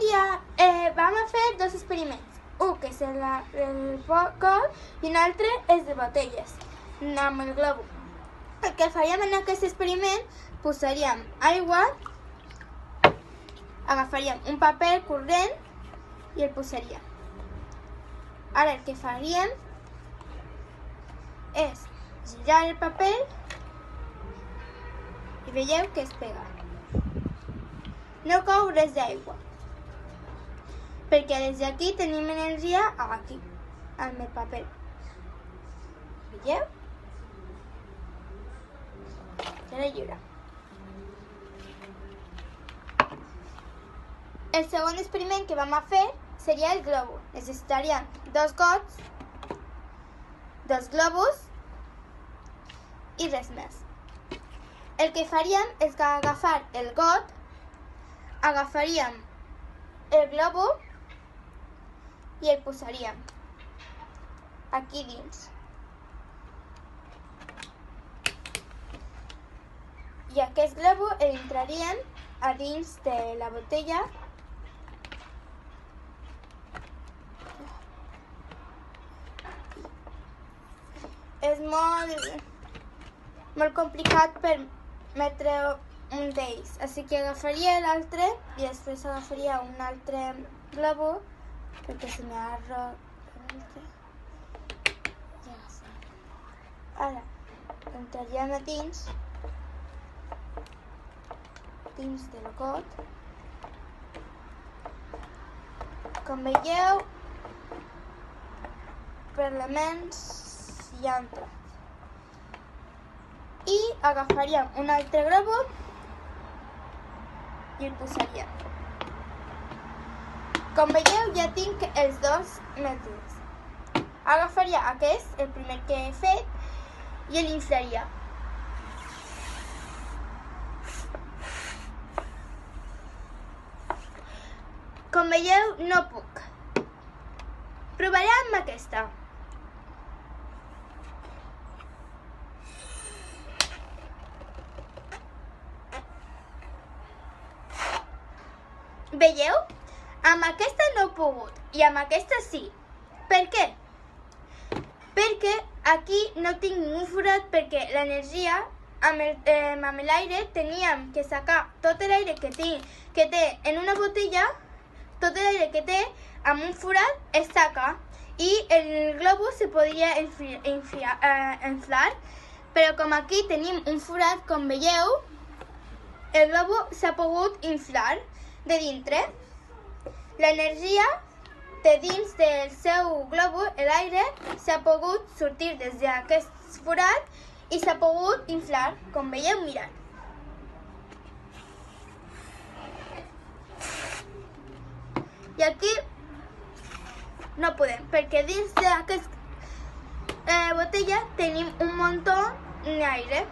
dia vam a fer dos experiments. Un que és el got i un altre és de botelles, amb el globus. El que faríem en aquest experiment, posaríem aigua, agafaríem un paper corrent i el posaríem. Ara el que faríem és girar el paper i veieu que es pega. No cou res d'aigua, perquè des d'aquí tenim energia aquí, amb el paper. Veieu? Era lliure. El segon experiment que vam a fer seria el globus. Necessitaríem dos gots, dos globus i res més. El que faríem és que agafar el got, agafaríem el globus i el posaríem aquí dins. I aquest globus el entrarien a dins de la botella és molt complicat per metre un d'ells, així que agafaria l'altre i després agafaria un altre globus perquè se m'ha robat l'altre. Ja sé. Ara entraríem a dins del got. Com veieu, per elements hi ha entrat. I agafaríem un altre globus i el posaríem. Com veieu, ja tinc els dos mètodes. Agafaria aquest, el primer que he fet, i l'inflaria. Com veieu, no puc. Provaré amb aquesta. Veieu? Amb aquesta no he pogut i amb aquesta sí. Per què? Perquè aquí no tinc ningú forat perquè l'energia amb l'aire teníem que sacar tot l'aire que té en una botella, tot l'aire que té amb un forat es saca i el globus se podria inflar, però com aquí tenim un forat, com veieu, el globus s'ha pogut inflar de dintre. L'energia de dins del seu globus, l'aire, s'ha pogut sortir des d'aquest forat i s'ha pogut inflar, com veieu, mirant. I aquí no podem, perquè dins d'aquesta botella tenim un muntó d'aire.